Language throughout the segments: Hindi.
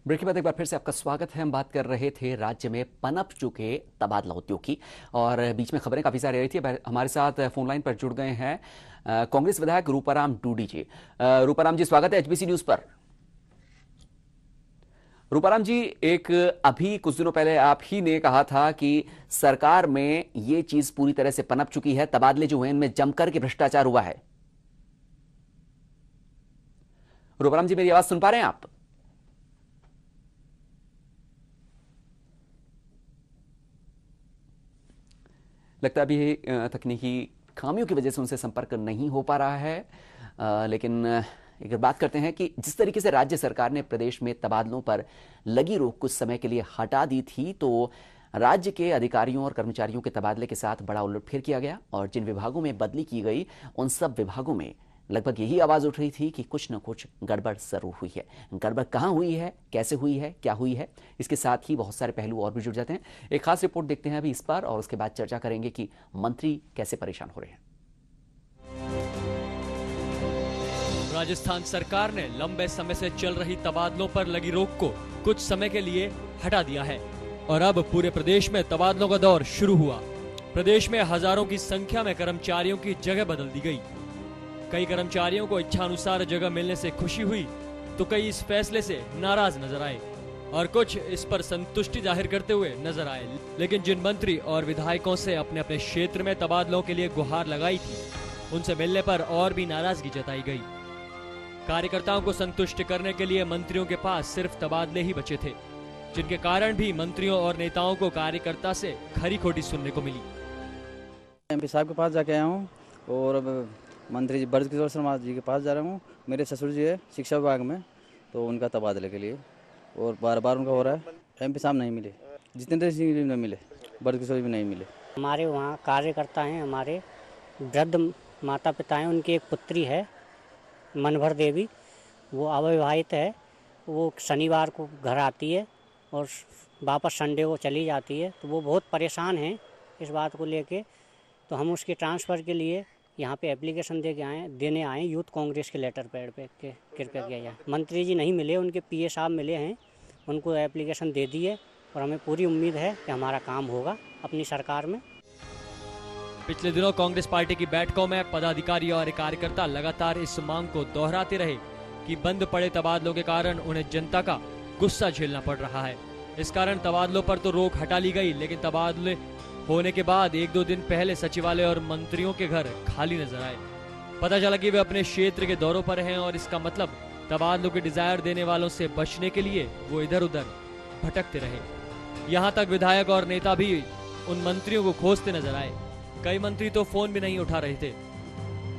ब्रेक के बाद एक बार फिर से आपका स्वागत है। हम बात कर रहे थे राज्य में पनप चुके तबादला उद्योग की, और बीच में खबरें काफी सारी आ रही थी। हमारे साथ फोन लाइन पर जुड़ गए हैं कांग्रेस विधायक रूपाराम डूडी जी। रूपाराम जी, स्वागत है एचबीसी न्यूज पर। रूपाराम जी, एक अभी कुछ दिनों पहले आप ही ने कहा था कि सरकार में ये चीज पूरी तरह से पनप चुकी है, तबादले जो हुए इनमें जमकर के भ्रष्टाचार हुआ है। रूपाराम जी, मेरी आवाज सुन पा रहे हैं आप? लगता है अभी तकनीकी खामियों की वजह से उनसे संपर्क नहीं हो पा रहा है। लेकिन एक बात करते हैं कि जिस तरीके से राज्य सरकार ने प्रदेश में तबादलों पर लगी रोक कुछ समय के लिए हटा दी थी, तो राज्य के अधिकारियों और कर्मचारियों के तबादले के साथ बड़ा उलटफेर किया गया, और जिन विभागों में बदली की गई उन सब विभागों में लगभग यही आवाज उठ रही थी कि कुछ न कुछ गड़बड़ जरूर हुई है। गड़बड़ कहां हुई है, कैसे हुई है, क्या हुई है, इसके साथ ही बहुत सारे पहलू और भी जुड़ जाते हैं। एक खास रिपोर्ट देखते हैं अभी इस पर, और उसके बाद चर्चा करेंगे कि मंत्री कैसे परेशान हो रहे हैं। राजस्थान सरकार ने लंबे समय से चल रही तबादलों पर लगी रोक को कुछ समय के लिए हटा दिया है, और अब पूरे प्रदेश में तबादलों का दौर शुरू हुआ। प्रदेश में हजारों की संख्या में कर्मचारियों की जगह बदल दी गई। कई कर्मचारियों को इच्छानुसार जगह मिलने से खुशी हुई, तो कई इस फैसले से नाराज नजर आए, और कुछ इस पर संतुष्टि जाहिर करते हुए नजर आए। लेकिन जिन मंत्री और विधायकों से अपने अपने क्षेत्र में तबादलों के लिए गुहार लगाई थी, उनसे मिलने पर और भी नाराजगी जताई गई। कार्यकर्ताओं को संतुष्ट करने के लिए मंत्रियों के पास सिर्फ तबादले ही बचे थे, जिनके कारण भी मंत्रियों और नेताओं को कार्यकर्ता से खरी खोटी सुनने को मिली। एमपी साहब के पास जाके आया हूँ, और अब मंत्री जी ब्रजकिशोर शर्मा जी के पास जा रहा हूँ। मेरे ससुर जी है शिक्षा विभाग में, तो उनका तबादले के लिए, और बार बार उनका हो रहा है। एमपी साहब नहीं मिले, जितेंद्र सिंह भी नहीं मिले, ब्रजकिशोर भी नहीं मिले। हमारे वहाँ कार्यकर्ता हैं, हमारे वृद्ध माता पिता हैं, उनकी एक पुत्री है मनभर देवी, वो अविवाहित है। वो शनिवार को घर आती है और वापस संडे को चली जाती है, तो वो बहुत परेशान हैं इस बात को लेके। तो हम उसके ट्रांसफ़र के लिए यहाँ पे एप्लीकेशन देने आए यूथ कांग्रेस के लेटर पैड पे के कृपया किया जाए। मंत्री जी नहीं मिले, उनके पीए साहब मिले हैं, उनको एप्लीकेशन दे दी है, और हमें पूरी उम्मीद है कि हमारा काम होगा अपनी सरकार में। पिछले दिनों कांग्रेस पार्टी की बैठकों में पदाधिकारी और कार्यकर्ता लगातार इस मांग को दोहराते रहे कि बंद पड़े तबादलों के कारण उन्हें जनता का गुस्सा झेलना पड़ रहा है। इस कारण तबादलों पर तो रोक हटा ली गई, लेकिन तबादले होने के बाद एक दो दिन पहले सचिवालय और मंत्रियों के घर खाली नजर आए। पता चला कि वे अपने क्षेत्र के दौरों पर हैं, और इसका मतलब तबादलों के डिजायर देने वालों से बचने के लिए वो इधर उधर भटकते रहे। यहाँ तक विधायक और नेता भी उन मंत्रियों को खोजते नजर आए। कई मंत्री तो फोन भी नहीं उठा रहे थे।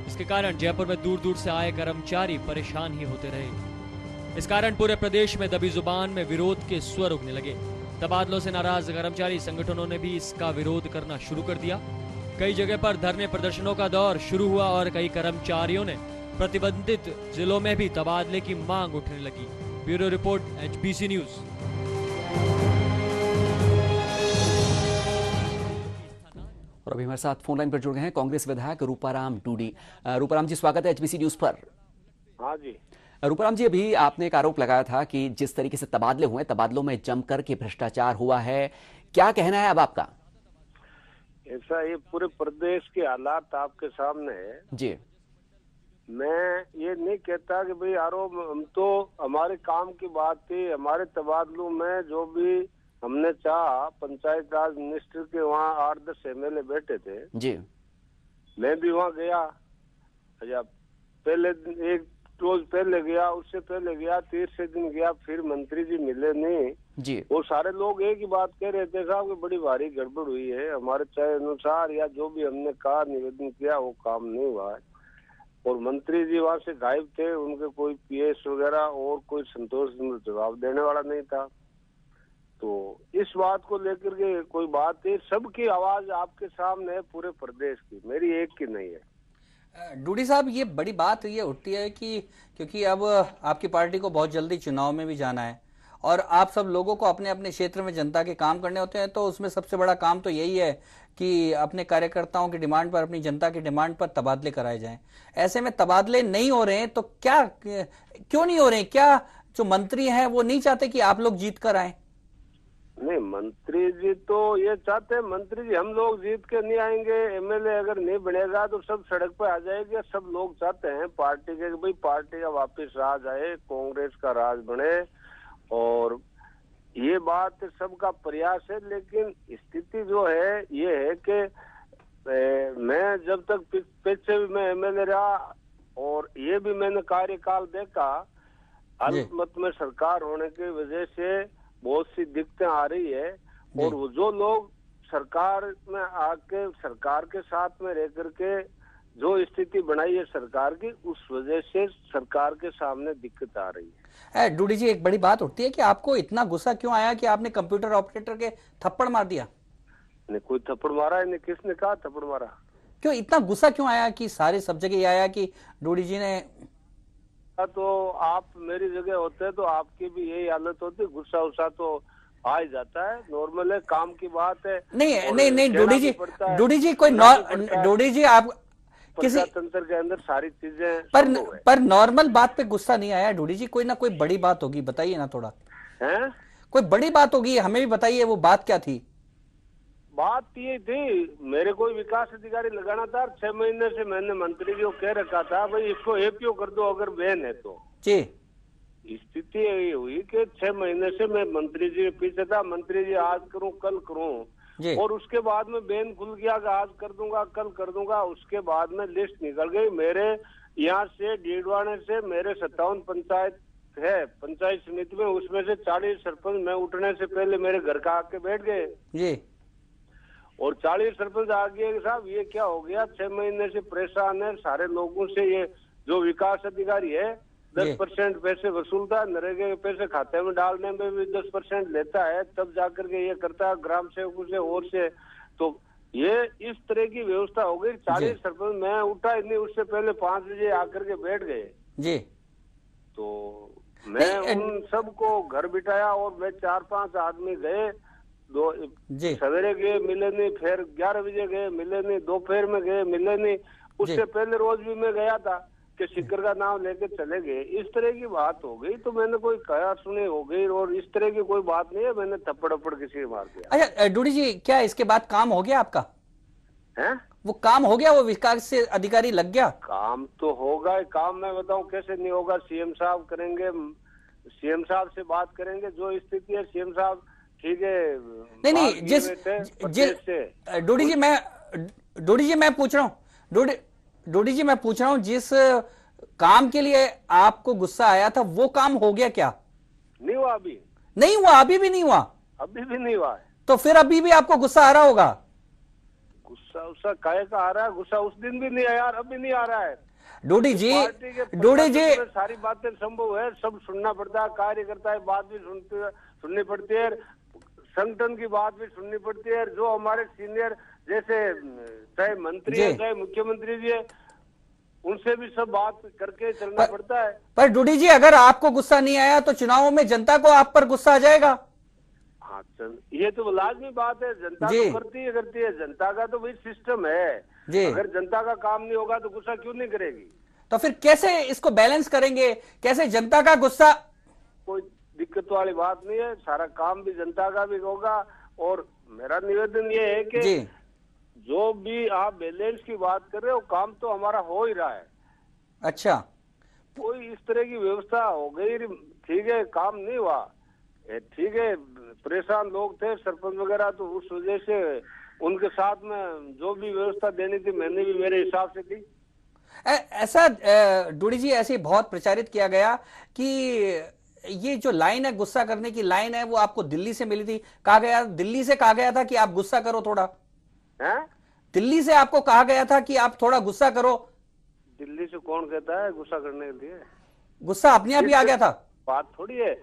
इसके कारण जयपुर में दूर दूर से आए कर्मचारी परेशान ही होते रहे। इस कारण पूरे प्रदेश में दबी जुबान में विरोध के स्वर उगने लगे। तबादलों से नाराज कर्मचारी संगठनों ने भी इसका विरोध करना शुरू कर दिया। कई जगह पर धरने प्रदर्शनों का दौर शुरू हुआ, और कई कर्मचारियों ने प्रतिबंधित जिलों में भी तबादले की मांग उठने लगी। Bureau report, HBC news. और अभी हमारे साथ फोन लाइन पर जुड़ गए हैं कांग्रेस विधायक रूपाराम डूडी। रूपाराम जी, स्वागत है एचबीसी न्यूज पर। हाँ जी। रूपाराम जी, अभी आपने एक आरोप लगाया था कि जिस तरीके से तबादले हुए, तबादलों में जमकर के भ्रष्टाचार हुआ है, क्या कहना है अब आपका? ऐसा ये पूरे प्रदेश के हालात आपके सामने है जी। मैं ये नहीं कहता कि भाई आरोप, हम तो हमारे काम की बात थी। हमारे तबादलों में जो भी हमने चाहा, पंचायत राज मिनिस्टर के वहाँ 8-10 एमएलए बैठे थे जी। मैं भी वहाँ गया। अच्छा, पहले एक रोज पहले गया, उससे पहले गया, तीसरे दिन गया, फिर मंत्री जी मिले नहीं जी। वो सारे लोग एक ही बात कह रहे थे, साहब कि बड़ी भारी गड़बड़ हुई है, हमारे चाहे अनुसार या जो भी हमने कहा निवेदन किया वो काम नहीं हुआ है। और मंत्री जी वहाँ से गायब थे, उनके कोई पीएस वगैरह और कोई संतोष जवाब देने वाला नहीं था। तो इस बात को लेकर के कोई बात है, सबकी आवाज आपके सामने है पूरे प्रदेश की, मेरी एक की नहीं है। डूडी साहब, ये बड़ी बात ये उठती है कि क्योंकि अब आपकी पार्टी को बहुत जल्दी चुनाव में भी जाना है, और आप सब लोगों को अपने अपने क्षेत्र में जनता के काम करने होते हैं, तो उसमें सबसे बड़ा काम तो यही है कि अपने कार्यकर्ताओं की डिमांड पर, अपनी जनता की डिमांड पर तबादले कराए जाएं। ऐसे में तबादले नहीं हो रहे हैं, तो क्या, क्यों नहीं हो रहे हैं? क्या जो मंत्री हैं वो नहीं चाहते कि आप लोग जीत कर आए? नहीं, मंत्री जी तो ये चाहते हैं। मंत्री जी हम लोग जीत के नहीं आएंगे, एमएलए अगर नहीं बनेगा तो सब सड़क पे आ जाएंगे। सब लोग चाहते हैं पार्टी के, भाई पार्टी का वापस राज आए, कांग्रेस का राज बने, और ये बात सबका प्रयास है। लेकिन स्थिति जो है ये है कि मैं जब तक पीछे भी मैं एमएलए रहा और ये भी मैंने कार्यकाल देखा, अल्पमत में सरकार होने की वजह से बहुत सी दिक्कतें आ रही है। और वो जो लोग सरकार में आके सरकार के साथ में रह करके जो स्थिति बनाई है सरकार की, उस वजह से सरकार के सामने दिक्कत आ रही है। डूडी जी, एक बड़ी बात उठती है कि आपको इतना गुस्सा क्यों आया कि आपने कंप्यूटर ऑपरेटर के थप्पड़ मार दिया? नहीं, कोई थप्पड़ मारा है नहीं, किसने कहा थप्पड़ मारा? क्यों इतना गुस्सा क्यों आया कि सारे सब जगह ये आया कि डूडी जी ने? तो आप मेरी जगह होते तो आपकी भी यही हालत होती। गुस्सा उस्सा तो आ ही जाता है, नॉर्मल है, काम की बात है। नहीं डूडी जी, डूडी जी कोई डूडी जी आप किसी तंत्र के अंदर सारी चीजें पर नॉर्मल बात पे गुस्सा नहीं आया डूडी जी? कोई ना कोई बड़ी बात होगी, बताइए ना थोड़ा। हैं? कोई बड़ी बात होगी, हमें भी बताइए वो बात क्या थी? बात ये थी, मेरे कोई विकास अधिकारी लगाना था। 6 महीने से मैंने मंत्री जी को कह रखा था भाई इसको एपीओ कर दो अगर बैन है तो। जी, स्थिति यही हुई कि 6 महीने से मैं मंत्री जी के पीछे था। मंत्री जी आज करूं कल करूं, और उसके बाद में बैन खुल गया कि आज कर दूंगा कल कर दूंगा। उसके बाद में लिस्ट निकल गई मेरे यहाँ से, डीडवाने से मेरे 57 पंचायत है, पंचायत समिति में, उसमें से 40 सरपंच मैं उठने से पहले मेरे घर का आके बैठ गए जी। और 40 सरपंच आ गए साहब ये क्या हो गया, 6 महीने से परेशान है सारे लोगों से। ये जो विकास अधिकारी है 10% पैसे वसूलता है, नरेगा के पैसे खाते में डालने में भी 10% लेता है, तब जाकर के ये करता है ग्राम सेवकों से और से। तो ये इस तरह की व्यवस्था हो गई। 40 सरपंच, मैं उठा ही नहीं उससे पहले 5 बजे आकर के बैठ गए जी। तो मैं उन सबको घर बिठाया और मैं 4-5 आदमी गए। दो सवेरे गए मिले नहीं, फिर 11 बजे गए मिले नहीं, दोपहर में गए मिले नहीं, उससे पहले रोज भी मैं गया था कि शिखर का नाम लेके चले गए। इस तरह की बात हो गई तो मैंने कोई कहा सुनी हो गई, और इस तरह की कोई बात नहीं है मैंने थप्पड़ अप्पड़ किसी को मार दिया। अच्छा डूडी जी, क्या इसके बाद काम हो गया आपका? है वो काम हो गया, वो विकास से अधिकारी लग गया? काम तो होगा, काम मैं बताऊं कैसे नहीं होगा। सीएम साहब करेंगे, सीएम साहब से बात करेंगे, जो स्थिति है सीएम साहब ठीक है। नहीं जिस डूडी जी मैं पूछ रहा हूँ, डूडी जी मैं पूछ रहा हूँ, जिस काम के लिए आपको गुस्सा आया था वो काम हो गया क्या? नहीं हुआ, अभी नहीं हुआ, अभी भी नहीं हुआ? अभी भी नहीं हुआ है। तो फिर अभी भी आपको गुस्सा आ रहा होगा? गुस्सा उस्सा काहे का आ रहा है? गुस्सा उस दिन भी नहीं आया यार, अभी नहीं आ रहा है। डूडी जी सारी बातें संभव है, सब सुनना पड़ता है, कार्यकर्ता है बात भी सुननी पड़ती है, संगठन की बात भी सुननी पड़ती है। जो हमारे सीनियर जैसे चाहे मंत्री है चाहे मुख्यमंत्री जी है, उनसे भी सब बात करके चलना पड़ता है। पर डूडी जी, अगर आपको गुस्सा नहीं आया तो चुनावों में जनता को आप पर गुस्सा आ जाएगा। हाँ, ये तो लाजमी बात है, जनता तो करती है, जनता का तो वही सिस्टम है। अगर जनता का काम नहीं होगा तो गुस्सा क्यों नहीं करेगी? तो फिर कैसे इसको बैलेंस करेंगे? कैसे जनता का गुस्सा? कोई दिक्कत वाली बात नहीं है, सारा काम भी जनता का भी होगा। और मेरा निवेदन ये है कि जो भी आप बैलेंस की बात कर रहे हो, काम तो हमारा हो ही रहा है। अच्छा, कोई इस तरह की व्यवस्था हो गई, ठीक है, काम नहीं हुआ, ठीक है, परेशान लोग थे सरपंच वगैरह, तो उस वजह से उनके साथ में जो भी व्यवस्था देनी थी मैंने भी मेरे हिसाब से दी। ऐसा डूडी जी ऐसे बहुत प्रचारित किया गया कि ये जो लाइन है, गुस्सा करने की लाइन है, वो आपको दिल्ली से मिली थी। कहा गया, दिल्ली से कहा गया था कि आप गुस्सा करो थोड़ा। है? दिल्ली से आपको कहा गया था कि आप थोड़ा गुस्सा करो। दिल्ली से कौन कहता है गुस्सा करने के लिए? गुस्सा अपने आप ही आ गया था? बात थोड़ी है।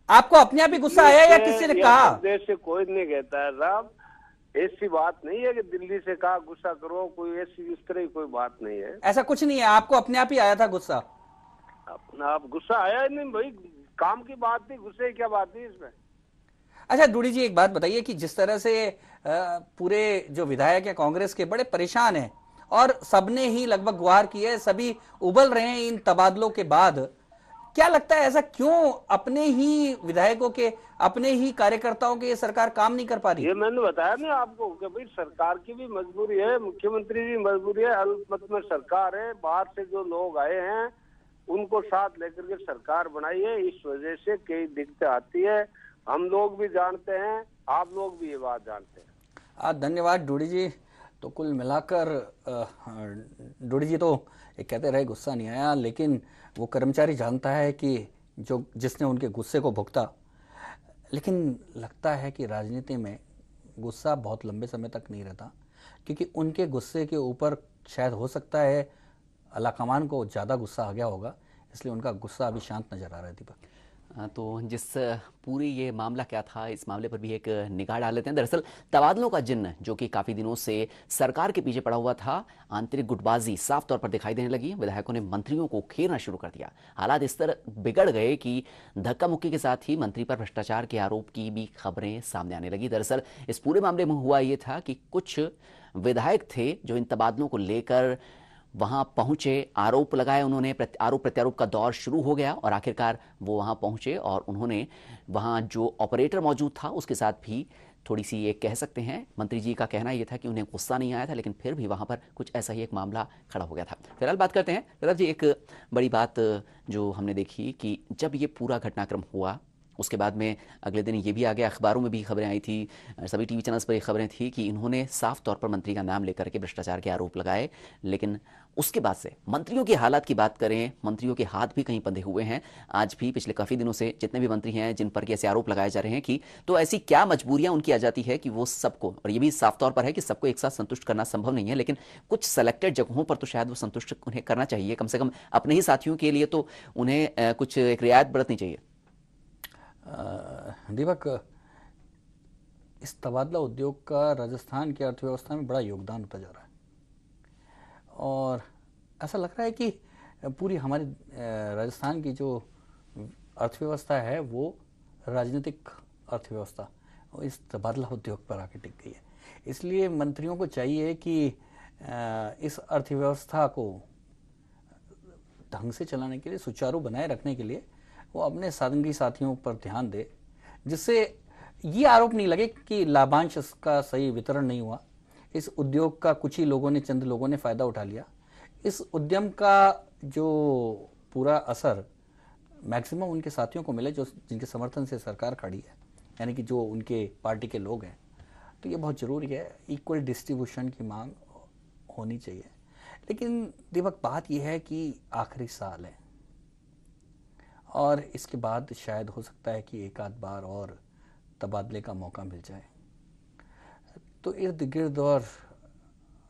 आपको अपने आप ही गुस्सा आया या किसी ने कहा? देश से कोई नहीं कहता है साहब, ऐसी बात नहीं है कि दिल्ली से कहा गुस्सा करो, कोई ऐसी इस तरह की कोई बात नहीं है। ऐसा कुछ नहीं है, आपको अपने आप ही आया था गुस्सा? अपना आप गुस्सा आया नहीं भाई, काम की बात थी, गुस्से की क्या बात थी इसमें? अच्छा डूडी जी, एक बात बताइए कि जिस तरह से पूरे जो विधायक है कांग्रेस के बड़े परेशान हैं और सबने ही लगभग गुहार की है, सभी उबल रहे हैं इन तबादलों के बाद, क्या लगता है ऐसा क्यों अपने ही विधायकों के, अपने ही कार्यकर्ताओं के ये सरकार काम नहीं कर पा रही? ये मैंने बताया ना आपको कि भाई सरकार की भी मजबूरी है, मुख्यमंत्री की मजबूरी है, अल्पमत में सरकार है, बाहर से जो लोग आए हैं उनको साथ लेकर के सरकार बनाई है, इस वजह से कई दिक्कतें आती है। हम लोग भी जानते हैं, आप लोग भी ये बात जानते हैं। धन्यवाद डोडी जी। तो कुल मिलाकर डोडी जी तो ये कहते रहे गुस्सा नहीं आया, लेकिन वो कर्मचारी जानता है कि जो जिसने उनके गुस्से को भुगता। लेकिन लगता है कि राजनीति में गुस्सा बहुत लंबे समय तक नहीं रहता, क्योंकि उनके गुस्से के ऊपर शायद हो सकता है अलाकमान को ज़्यादा गुस्सा आ गया होगा, इसलिए उनका गुस्सा अभी शांत नजर आ रहा है। दीपक, तो जिस पूरी ये मामला क्या था, इस मामले पर भी एक निगाह डाल लेते हैं। दरअसल तबादलों का जिन्न जो कि काफ़ी दिनों से सरकार के पीछे पड़ा हुआ था, आंतरिक गुटबाजी साफ तौर पर दिखाई देने लगी। विधायकों ने मंत्रियों को घेरना शुरू कर दिया। हालात इस तरह बिगड़ गए कि धक्का मुक्की के साथ ही मंत्री पर भ्रष्टाचार के आरोप की भी खबरें सामने आने लगी। दरअसल इस पूरे मामले में हुआ ये था कि कुछ विधायक थे जो इन तबादलों को लेकर वहां पहुंचे, आरोप लगाए उन्होंने, आरोप प्रत्यारोप का दौर शुरू हो गया और आखिरकार वो वहां पहुंचे और उन्होंने वहां जो ऑपरेटर मौजूद था उसके साथ भी थोड़ी सी ये कह सकते हैं, मंत्री जी का कहना ये था कि उन्हें गुस्सा नहीं आया था, लेकिन फिर भी वहां पर कुछ ऐसा ही एक मामला खड़ा हो गया था। फिलहाल बात करते हैं प्रताप जी, एक बड़ी बात जो हमने देखी कि जब ये पूरा घटनाक्रम हुआ उसके बाद में अगले दिन ये भी आ गया, अखबारों में भी खबरें आई थी, सभी टीवी चैनल्स पर ये खबरें थी कि इन्होंने साफ तौर पर मंत्री का नाम लेकर के भ्रष्टाचार के आरोप लगाए। लेकिन उसके बाद से मंत्रियों की हालात की बात करें, मंत्रियों के हाथ भी कहीं बंधे हुए हैं। आज भी पिछले काफ़ी दिनों से जितने भी मंत्री हैं जिन पर ऐसे आरोप लगाए जा रहे हैं कि तो ऐसी क्या मजबूरियां उनकी आ जाती है कि वो सबको, और ये भी साफ तौर पर है कि सबको एक साथ संतुष्ट करना संभव नहीं है, लेकिन कुछ सेलेक्टेड जगहों पर तो शायद वो संतुष्ट उन्हें करना चाहिए, कम से कम अपने ही साथियों के लिए तो उन्हें कुछ एक रियायत बरतनी चाहिए। दीपक, इस तबादला उद्योग का राजस्थान की अर्थव्यवस्था में बड़ा योगदान होता जा रहा है और ऐसा लग रहा है कि पूरी हमारी राजस्थान की जो अर्थव्यवस्था है वो राजनीतिक अर्थव्यवस्था इस तबादला उद्योग पर आके टिक गई है। इसलिए मंत्रियों को चाहिए कि इस अर्थव्यवस्था को ढंग से चलाने के लिए, सुचारू बनाए रखने के लिए वो अपने संगी साथियों पर ध्यान दे, जिससे ये आरोप नहीं लगे कि लाभांश का सही वितरण नहीं हुआ, इस उद्योग का कुछ ही लोगों ने, चंद लोगों ने फायदा उठा लिया। इस उद्यम का जो पूरा असर मैक्सिमम उनके साथियों को मिले जो जिनके समर्थन से सरकार खड़ी है, यानी कि जो उनके पार्टी के लोग हैं। तो ये बहुत ज़रूरी है, इक्वल डिस्ट्रीब्यूशन की मांग होनी चाहिए। लेकिन दीपक, बात यह है कि आखिरी साल है और इसके बाद शायद हो सकता है कि एक आध बार और तबादले का मौका मिल जाए। तो इर्द गिर्द और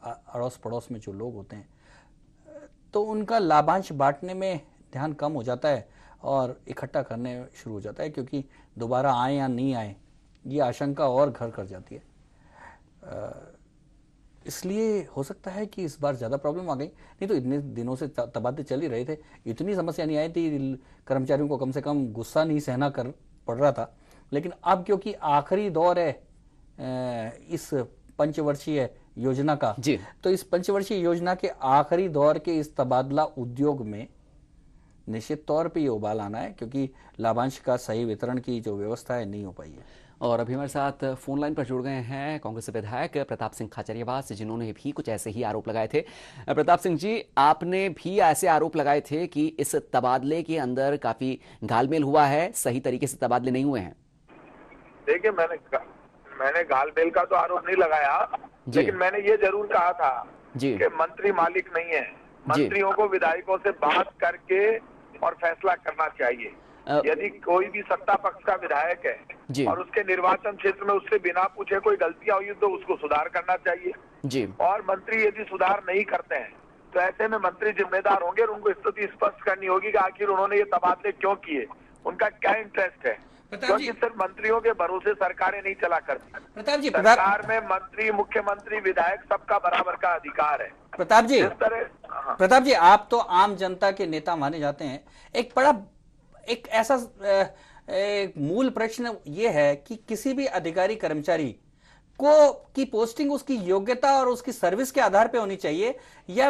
अड़ोस पड़ोस में जो लोग होते हैं तो उनका लाभांश बांटने में ध्यान कम हो जाता है और इकट्ठा करने शुरू हो जाता है, क्योंकि दोबारा आए या नहीं आए ये आशंका और घर कर जाती है। इसलिए हो सकता है कि इस बार ज़्यादा प्रॉब्लम आ गई, नहीं तो इतने दिनों से तबादले चल ही रहे थे, इतनी समस्या नहीं आई थी, कर्मचारियों को कम से कम गुस्सा नहीं सहना कर पड़ रहा था। लेकिन अब क्योंकि आखिरी दौर है इस पंचवर्षीय योजना का, तो इस पंचवर्षीय योजना के आखिरी दौर के इस तबादला उद्योग में निश्चित तौर पे ये उबाल आना है, क्योंकि लाभांश का सही वितरण की जो व्यवस्था है नहीं हो पाई है। और अभी हमारे साथ फोन लाइन पर जुड़ गए हैं कांग्रेस विधायक प्रताप सिंह खाचरियावास, जिन्होंने भी कुछ ऐसे ही आरोप लगाए थे। प्रताप सिंह जी, आपने भी ऐसे आरोप लगाए थे कि इस तबादले के अंदर काफी घालमेल हुआ है, सही तरीके से तबादले नहीं हुए हैं। देखिए, मैंने घालमेल का तो आरोप नहीं लगाया, लेकिन मैंने ये जरूर कहा था कि मंत्री मालिक नहीं है, मंत्रियों को विधायकों से बात करके और फैसला करना चाहिए। यदि कोई भी सत्ता पक्ष का विधायक है और उसके निर्वाचन क्षेत्र में उससे बिना पूछे कोई गलतियां हुई तो उसको सुधार करना चाहिए। और मंत्री यदि सुधार नहीं करते हैं तो ऐसे में मंत्री जिम्मेदार होंगे और उनको स्थिति स्पष्ट करनी होगी कि आखिर उन्होंने ये तबादले क्यों किए, उनका क्या इंटरेस्ट है। क्योंकि सिर्फ मंत्रियों के भरोसे सरकारें नहीं चला करती। सरकार में मंत्री, मुख्यमंत्री, विधायक सबका बराबर का अधिकार है। प्रताप जी, आप तो आम जनता के नेता माने जाते हैं। एक ऐसा मूल प्रश्न ये है कि किसी भी अधिकारी कर्मचारी को की पोस्टिंग उसकी योग्यता और उसकी सर्विस के आधार पे होनी चाहिए या